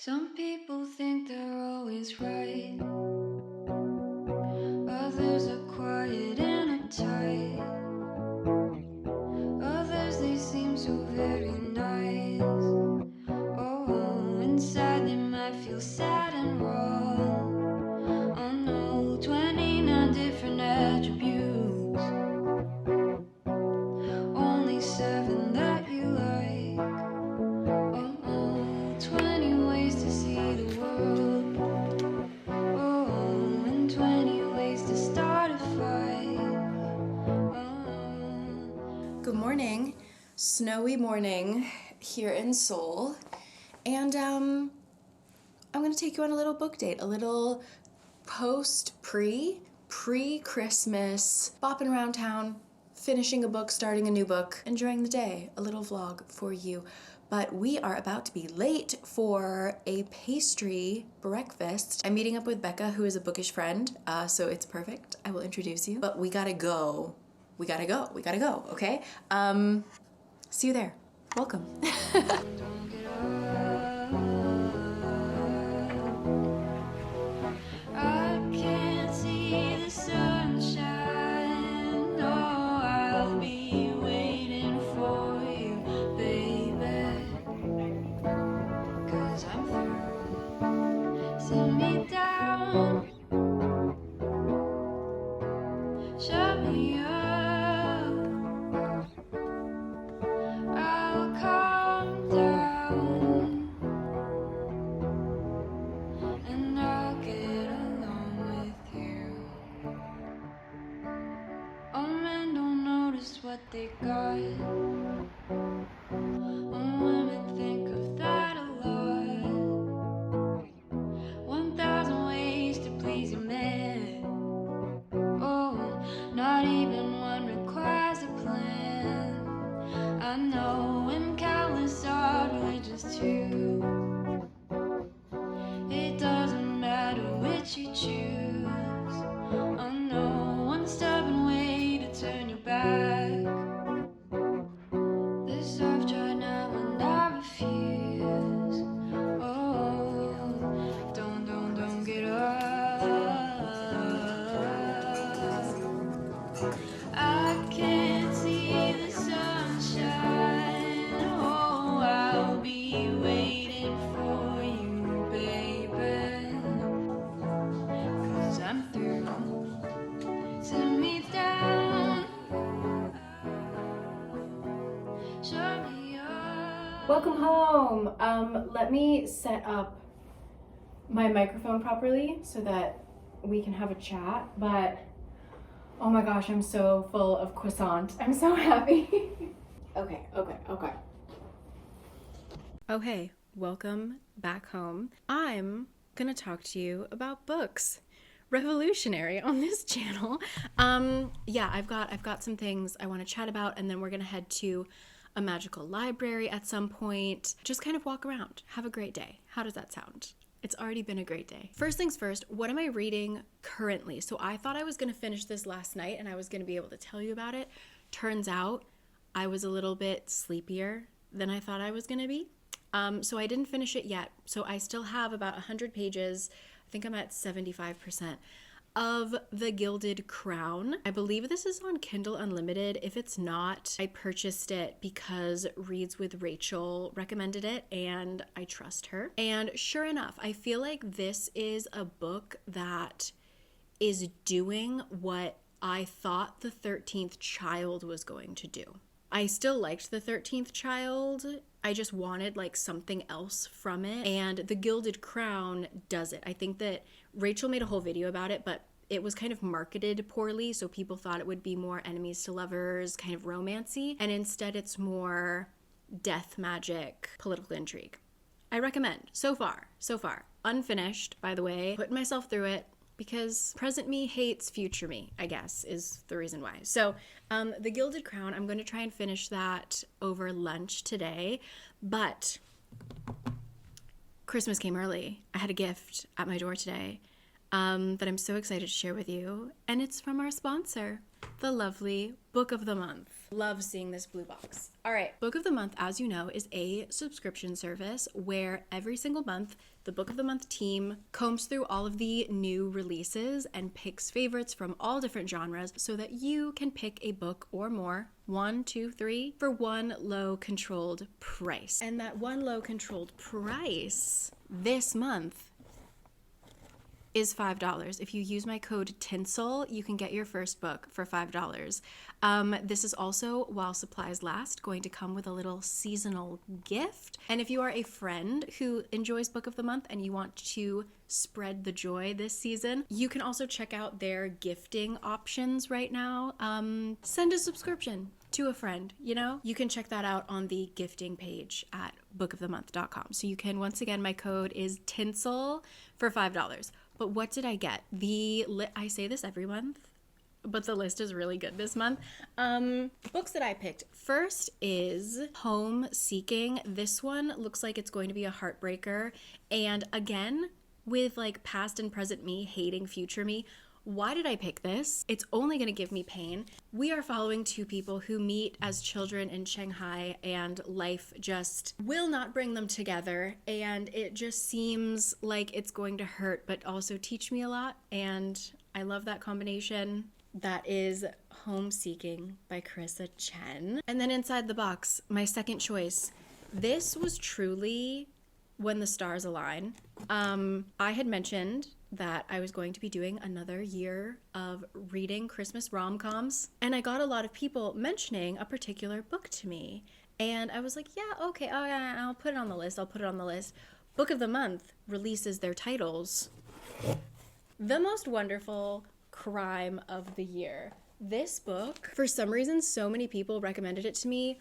Some people think they're always right. Others are quiet and uptight. Others, they seem so very nice. Oh, inside they might feel sad and wrong. Oh no, 29 different attributes. Only 7 that you like. Oh, 20 ways to see the world. Oh, and 20 ways to start a fight. Good morning, snowy morning here in Seoul, and I'm gonna take you on a little book date, a little pre-Christmas, bopping around town, finishing a book, starting a new book, enjoying the day, a little vlog for you. But we are about to be late for a pastry breakfast. I'm meeting up with Becca, who is a bookish friend, so it's perfect. I will introduce you, but we gotta go, okay? See you there. Welcome. I can't see the sunshine. No, I'll be waiting for you, baby. 'Cause I'm through. Sit me down. Shut me up. I'll calm down. And I'll get along with you. Oh, men don't notice what they got. Oh, women think of that a lot. 1,000 ways to please your man. Oh, not even one requires a plan. I know, and countless are religious too. It doesn't matter which you choose. Oh no, one stubborn way to turn your back. This I've tried now and I refuse. Oh, don't get up. I can't see the sunshine. Oh, I'll be waiting for you, baby. 'Cause I'm through. Sit me down. Shut me up. Welcome home. Let me set up my microphone properly so that we can have a chat, but oh my gosh, I'm so full of croissant. I'm so happy. Okay. Oh hey, welcome back home. I'm gonna talk to you about books. Revolutionary on this channel. Yeah, I've got some things I want to chat about, and then we're gonna head to a magical library at some point. Just kind of walk around, have a great day. How does that sound? It's already been a great day. First things first, what am I reading currently? So I thought I was gonna finish this last night and I was gonna be able to tell you about it. Turns out I was a little bit sleepier than I thought I was gonna be. So I didn't finish it yet. So I still have about 100 pages. I think I'm at 75% of The Gilded Crown. I believe this is on Kindle Unlimited. If it's not, I purchased it because Reads with Rachel recommended it and I trust her. And sure enough, I feel like this is a book that is doing what I thought The 13th Child was going to do. I still liked The 13th Child. I just wanted like something else from it. And The Gilded Crown does it. I think that Rachel made a whole video about it, but it was kind of marketed poorly. So people thought it would be more enemies to lovers, kind of romancy. And instead it's more death magic, political intrigue. I recommend so far. Unfinished, by the way, putting myself through it because present me hates future me, I guess, is the reason why. So The Gilded Crown, I'm going to try and finish that over lunch today, but Christmas came early. I had a gift at my door today. that I'm so excited to share with you. And it's from our sponsor, the lovely Book of the Month. Love seeing this blue box. All right, Book of the Month, as you know, is a subscription service where every single month, the Book of the Month team combs through all of the new releases and picks favorites from all different genres so that you can pick a book or more, 1, 2, 3, for one low controlled price. And that one low controlled price this month is $5. If you use my code TINSEL, you can get your first book for $5. This is also, while supplies last, going to come with a little seasonal gift. And if you are a friend who enjoys Book of the Month and you want to spread the joy this season, you can also check out their gifting options right now. Send a subscription to a friend, you know? You can check that out on the gifting page at bookofthemonth.com. So you can, once again, my code is TINSEL for $5. But what did I get? I say this every month, but the list is really good this month. Books that I picked. First is Home Seeking. This one looks like it's going to be a heartbreaker. And again, with like past and present me hating future me, why did I pick this? It's only going to give me pain. We are following two people who meet as children in Shanghai and life just will not bring them together. And it just seems like it's going to hurt, but also teach me a lot. And I love that combination. That is Home Seeking by Carissa Chen. And then inside the box, my second choice. This was truly when the stars align. I had mentioned that I was going to be doing another year of reading Christmas rom-coms, and I got a lot of people mentioning a particular book to me, and I was like, yeah, okay, oh yeah, I'll put it on the list. Book of the Month releases their titles. The Most Wonderful Crime of the Year. This book, for some reason, so many people recommended it to me.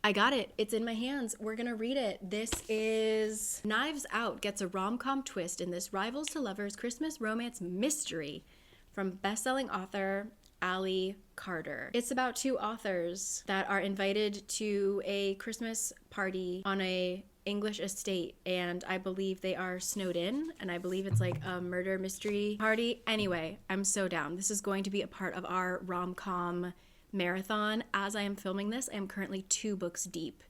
I got it. It's in my hands. We're gonna read it. This is Knives Out gets a rom-com twist in this rivals to lovers Christmas romance mystery from best-selling author Ali Carter. It's about two authors that are invited to a Christmas party on a English estate, and I believe they are snowed in, and I believe it's like a murder mystery party. Anyway, I'm so down. This is going to be a part of our rom-com marathon. As I am filming this, I am currently 2 books deep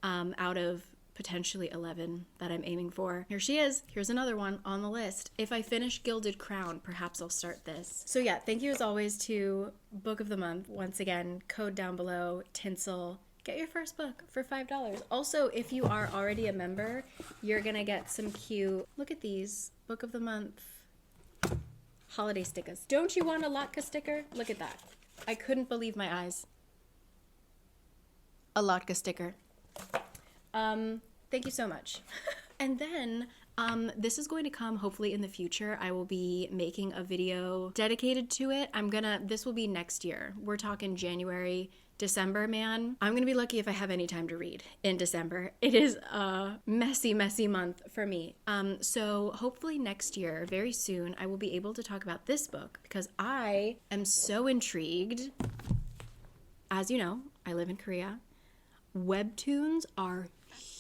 out of potentially 11 that I'm aiming for. Here she is. Here's another one on the list. If I finish Gilded Crown, perhaps I'll start this. So yeah, thank you as always to Book of the Month. Once again, code down below, Tinsel. Get your first book for $5. Also, if you are already a member, you're gonna get some cute, look at these, Book of the Month holiday stickers. Don't you want a Latka sticker? Look at that. I couldn't believe my eyes. A Latka sticker. Thank you so much. And then this is going to come hopefully in the future. I will be making a video dedicated to it. This will be next year. We're talking January, December, man. I'm gonna be lucky if I have any time to read in December. It is a messy, messy month for me. So hopefully next year, very soon, I will be able to talk about this book because I am so intrigued. As you know, I live in Korea. Webtoons are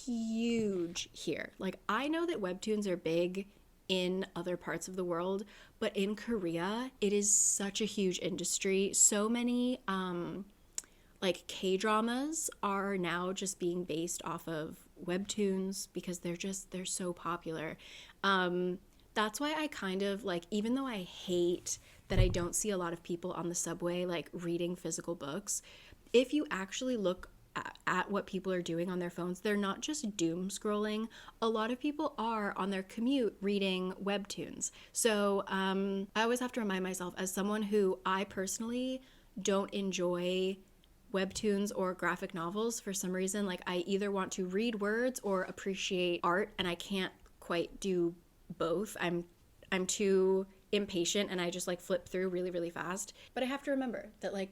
huge here. Like, I know that webtoons are big in other parts of the world, but in Korea, it is such a huge industry. So many like K-dramas are now just being based off of webtoons because they're so popular. That's why I kind of like, even though I hate that I don't see a lot of people on the subway like reading physical books, if you actually look at what people are doing on their phones, they're not just doom scrolling. A lot of people are on their commute reading webtoons. So I always have to remind myself, as someone who I personally don't enjoy webtoons or graphic novels for some reason, like I either want to read words or appreciate art, and I can't quite do both. I'm too impatient and I just like flip through really, really fast. But I have to remember that like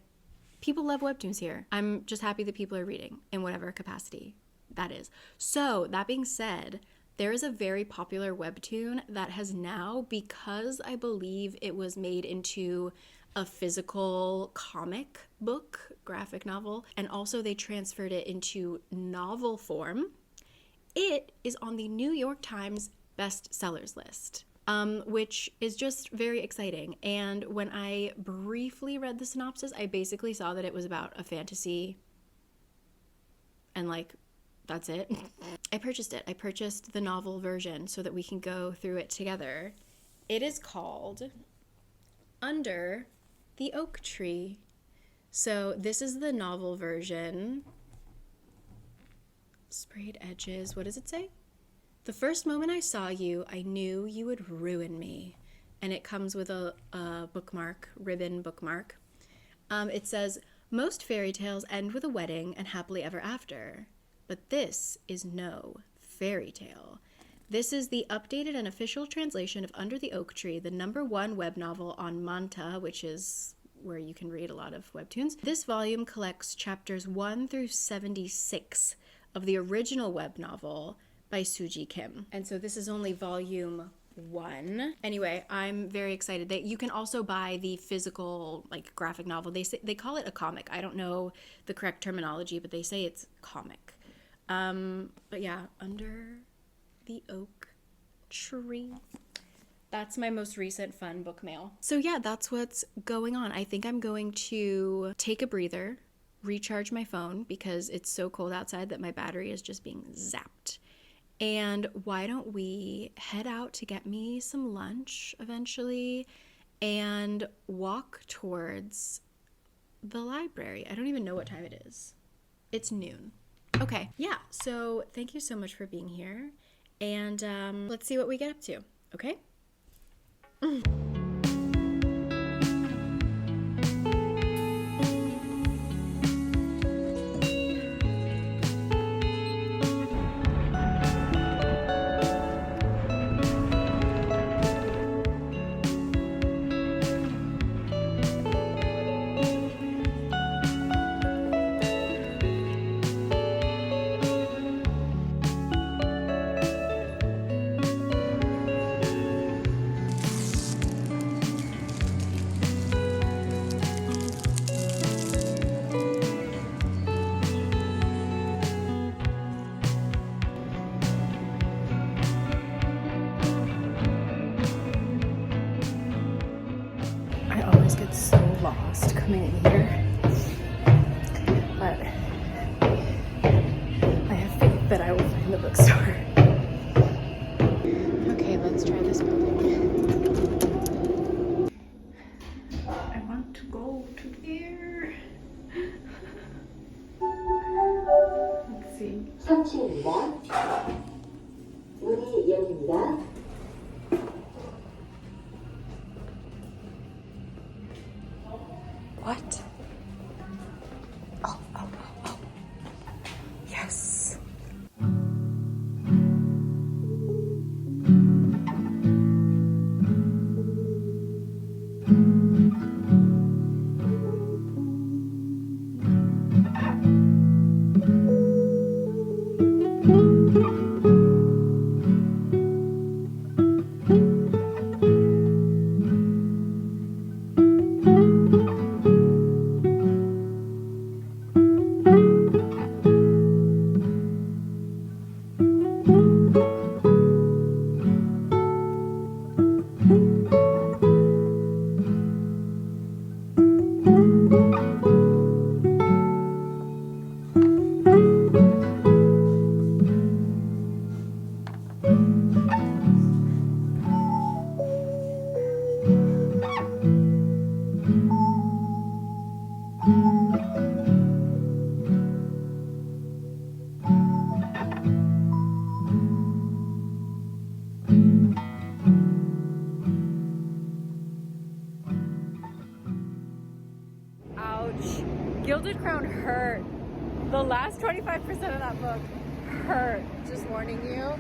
people love webtoons here. I'm just happy that people are reading in whatever capacity that is. So that being said, there is a very popular webtoon that has now, because I believe it was made into a physical comic book, graphic novel, and also they transferred it into novel form. It is on the New York Times bestsellers list. which is just very exciting. And when I briefly read the synopsis, I basically saw that it was about a fantasy, and like, that's it. I purchased it. I purchased the novel version so that we can go through it together. It is called Under the Oak Tree. So this is the novel version. Sprayed edges. What does it say? The first moment I saw you, I knew you would ruin me. And it comes with a bookmark, ribbon bookmark. It says, most fairy tales end with a wedding and happily ever after. But this is no fairy tale. This is the updated and official translation of Under the Oak Tree, the #1 web novel on Manta, which is where you can read a lot of webtoons. This volume collects chapters 1 through 76 of the original web novel by Suji Kim. And so this is only volume 1. Anyway, I'm very excited that you can also buy the physical like graphic novel. They call it a comic. I don't know the correct terminology, but they say it's comic. But yeah, Under the Oak Tree. That's my most recent fun book mail. So yeah, that's what's going on. I think I'm going to take a breather, recharge my phone because it's so cold outside that my battery is just being zapped. And why don't we head out to get me some lunch eventually and walk towards the library. I don't even know what time it is. It's noon. Okay, yeah, so thank you so much for being here. And let's see what we get up to, okay? I always get so lost coming in here, but I have faith that I will find the bookstore. Okay, let's try this building. I want to go to there. Let's see. 3층입니다. 문이 열립니다. What? Oh. Yes. Ouch. Gilded Crown hurt. The last 25% of that book hurt, just warning you.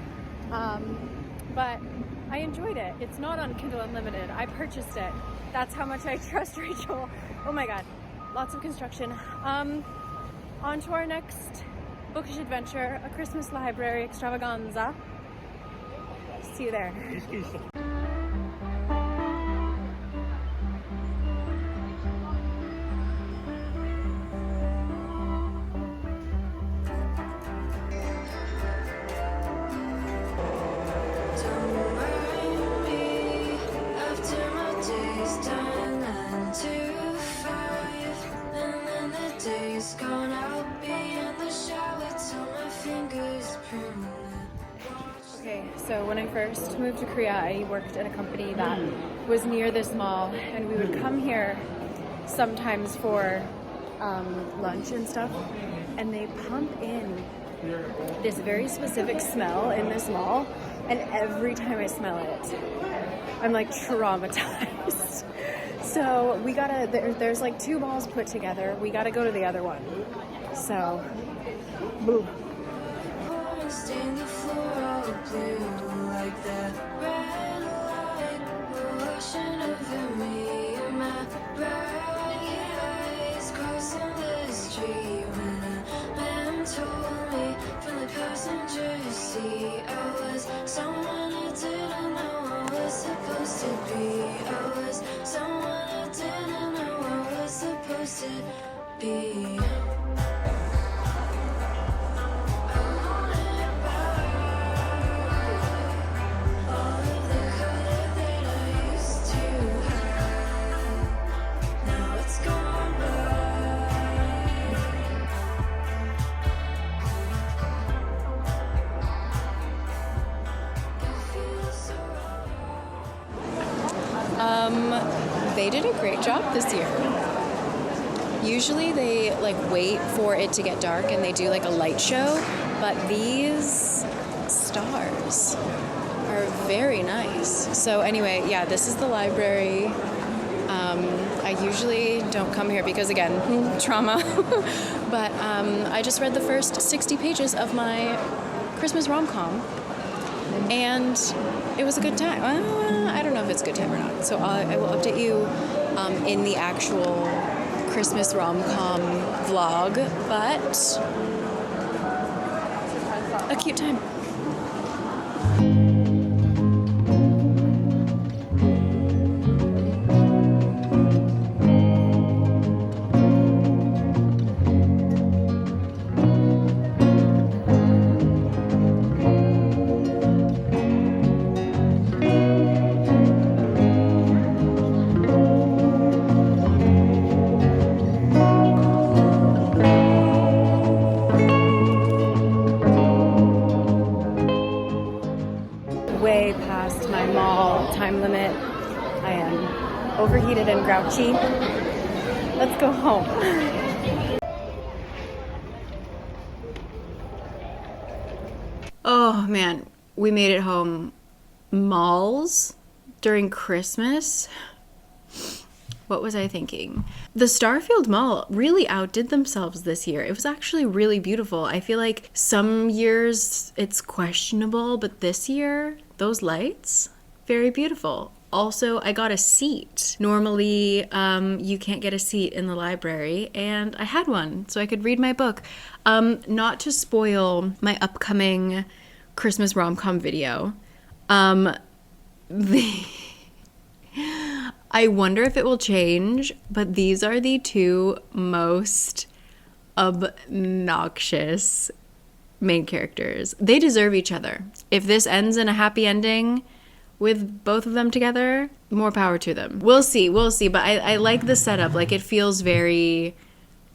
But I enjoyed it. It's not on Kindle Unlimited. I purchased it. That's how much I trust Rachel. Oh my god. Lots of construction. On to our next bookish adventure, a Christmas library extravaganza. See you there. Don't mind me So when I first moved to Korea, I worked at a company that was near this mall, and we would come here sometimes for lunch and stuff, and they pump in this very specific smell in this mall, and every time I smell it, I'm like traumatized. So we gotta, there's like 2 malls put together, we gotta go to the other one. So, boo. Stain the floor all blue like that red light washing over me, and my bright eyes crossing the street when a man told me from the passenger seat I was someone I didn't know I was supposed to be. I was someone I didn't know I was supposed to be. They did a great job this year. Usually they like wait for it to get dark and they do like a light show, but these stars are very nice. So anyway, yeah, this is the library. I usually don't come here because, again, trauma. But I just read the first 60 pages of my Christmas rom-com, and it was a good time. I don't know if it's a good time or not. So I will update you in the actual Christmas rom-com vlog, but a cute time. Way past my mall time limit. I am overheated and grouchy. Let's go home. Oh man, we made it home. Malls during Christmas? What was I thinking? The Starfield Mall really outdid themselves this year. It was actually really beautiful. I feel like some years it's questionable, but this year, those lights, very beautiful. Also, I got a seat. Normally, you can't get a seat in the library, and I had one, so I could read my book. Not to spoil my upcoming Christmas rom-com video, I wonder if it will change, but these are the 2 most obnoxious main characters. They deserve each other. If this ends in a happy ending with both of them together, more power to them. We'll see, but I like the setup. Like, it feels very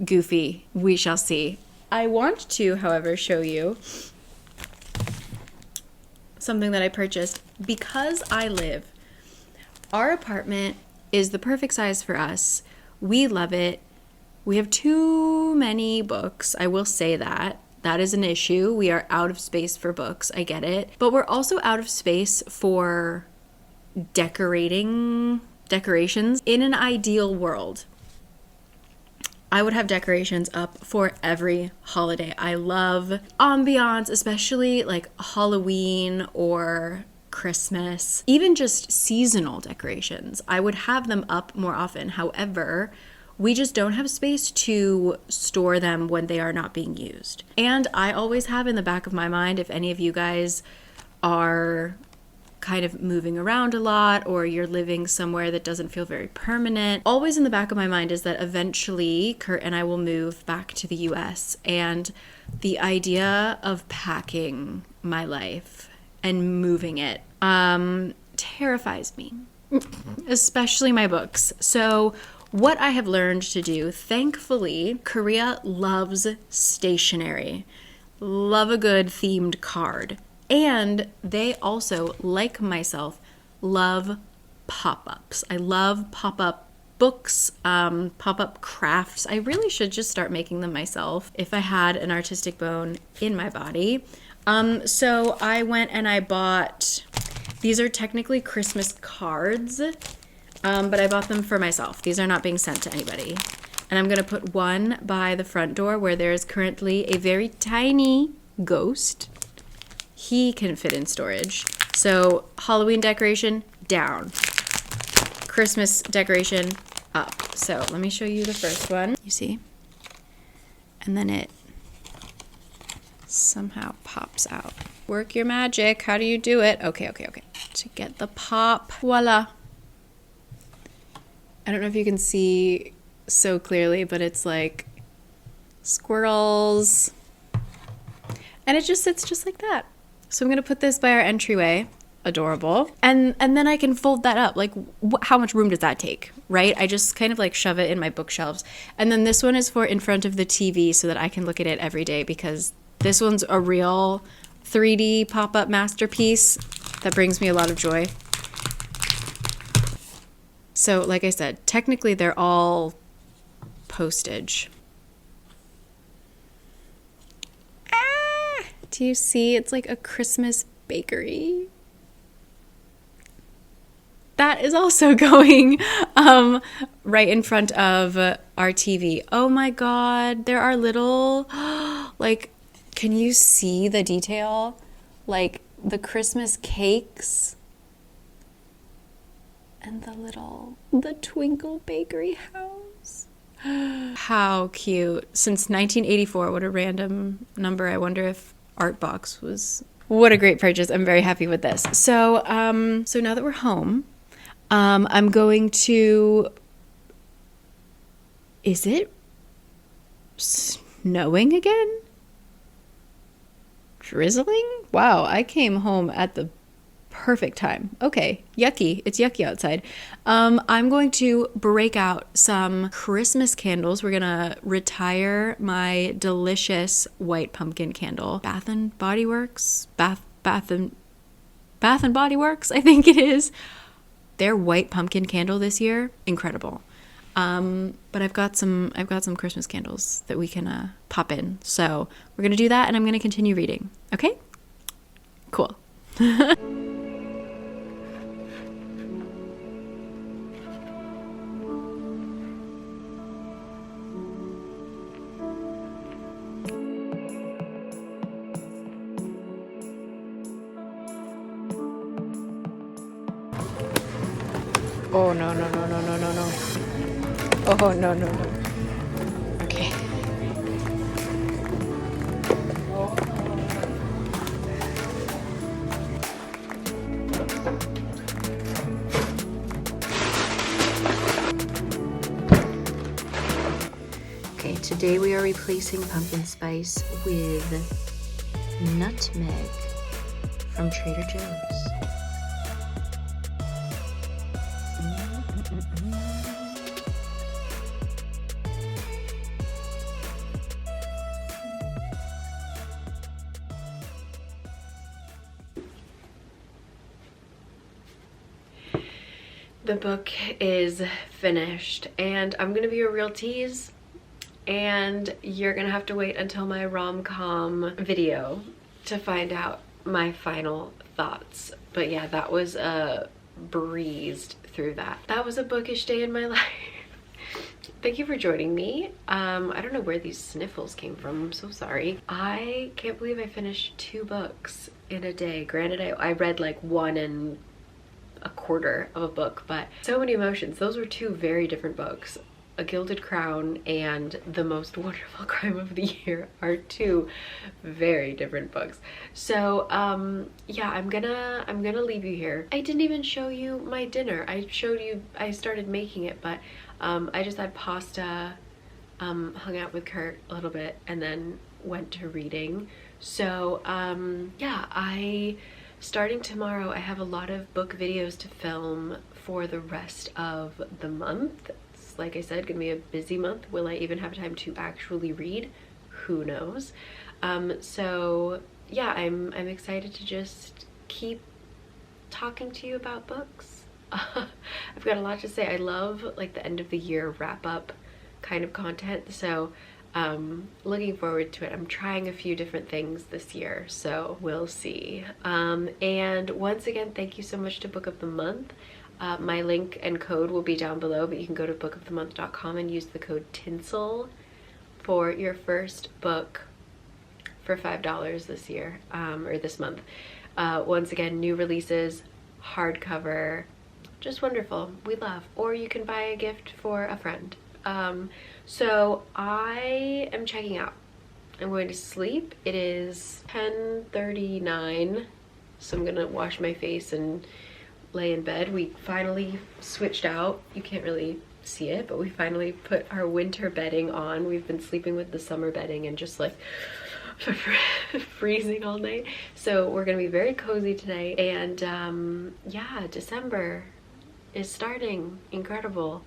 goofy. We shall see. I want to, however, show you something that I purchased because our apartment is the perfect size for us. We love it. We have too many books. I will say that. That is an issue. We are out of space for books. I get it. But we're also out of space for decorations. In an ideal world, I would have decorations up for every holiday. I love ambiance, especially like Halloween or Christmas, even just seasonal decorations. I would have them up more often. However, we just don't have space to store them when they are not being used. And I always have in the back of my mind, if any of you guys are kind of moving around a lot or you're living somewhere that doesn't feel very permanent, always in the back of my mind is that eventually Kurt and I will move back to the US. And the idea of packing my life and moving it terrifies me, especially my books. So what I have learned to do, thankfully, Korea loves stationery. Love a good themed card. And they also, like myself, love pop-ups. I love pop-up books, pop-up crafts. I really should just start making them myself if I had an artistic bone in my body. So I went and I bought, these are technically Christmas cards, but I bought them for myself. These are not being sent to anybody. And I'm gonna put one by the front door where there is currently a very tiny ghost. He can fit in storage. So Halloween decoration, down. Christmas decoration, up. So let me show you the first one. You see? And then it somehow pops out. Work your magic. How do you do it? Okay. To get the pop. Voila. I don't know if you can see so clearly, but it's like squirrels. And it just sits just like that. So I'm going to put this by our entryway. Adorable. And then I can fold that up. Like, how much room does that take, right? I just kind of like shove it in my bookshelves. And then this one is for in front of the TV so that I can look at it every day, because this one's a real 3D pop-up masterpiece that brings me a lot of joy. So like I said, technically they're all postage. Ah! Do you see? It's like a Christmas bakery. That is also going right in front of our TV. Oh my God, there are little, like, can you see the detail? Like the Christmas cakes and the Twinkle Bakery house. How cute. Since 1984, what a random number. I wonder if Artbox was, what a great purchase. I'm very happy with this. So now that we're home, I'm going to, is it snowing again? Drizzling? Wow, I came home at the perfect time. Okay, yucky. It's yucky outside. I'm going to break out some Christmas candles. We're gonna retire my delicious white pumpkin candle. Bath and Body Works, Bath and Body Works, I think it is. Their white pumpkin candle this year, incredible. But I've got some Christmas candles that we can pop in. So we're gonna do that, and I'm gonna continue reading. Okay? Cool. Oh, no. Oh, no. Okay. Okay, today we are replacing pumpkin spice with nutmeg from Trader Joe's. The book is finished, and I'm gonna be a real tease, and you're gonna have to wait until my rom-com video to find out my final thoughts. But yeah, that was breezed through that. That was a bookish day in my life. Thank you for joining me. I don't know where these sniffles came from. I'm so sorry. I can't believe I finished 2 books in a day. Granted, I read like 1 and a quarter of a book, but so many emotions. Those were 2 very different books. A Gilded Crown and The Most Wonderful Crime of the Year are 2 very different books. So yeah, I'm gonna leave you here. I didn't even show you my dinner. I showed you I started making it, but I just had pasta, hung out with Kurt a little bit, and then went to reading. So yeah, starting tomorrow, I have a lot of book videos to film for the rest of the month. It's, like I said, gonna be a busy month. Will I even have time to actually read? Who knows? So yeah, I'm excited to just keep talking to you about books. I've got a lot to say. I love like the end of the year wrap up kind of content, so looking forward to it. I'm trying a few different things this year, so we'll see. And once again, thank you so much to Book of the Month. My link and code will be down below, but you can go to bookofthemonth.com and use the code TINSEL for your first book for $5 this year, or this month. Once again, new releases, hardcover, just wonderful. We love. Or you can buy a gift for a friend. So I am checking out. I'm going to sleep. It is 10:39, so I'm gonna wash my face and lay in bed. We finally switched out. You can't really see it, but we finally put our winter bedding on. We've been sleeping with the summer bedding and just like freezing all night. So we're gonna be very cozy today. And yeah, December is starting. Incredible.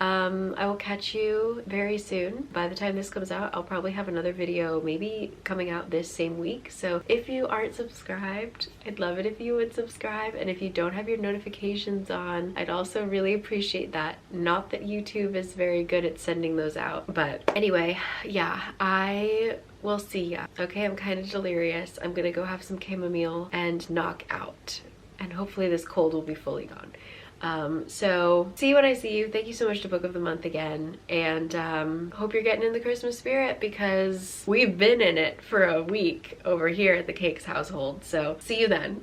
I will catch you very soon. By the time this comes out, I'll probably have another video maybe coming out this same week. So if you aren't subscribed, I'd love it if you would subscribe. And if you don't have your notifications on, I'd also really appreciate that. Not that YouTube is very good at sending those out. But anyway, yeah, I will see ya. Okay, I'm kind of delirious. I'm gonna go have some chamomile and knock out. And hopefully this cold will be fully gone. So see you when I see you. Thank you so much to Book of the Month again, and hope you're getting in the Christmas spirit, because we've been in it for a week over here at the Cakes household. So see you then.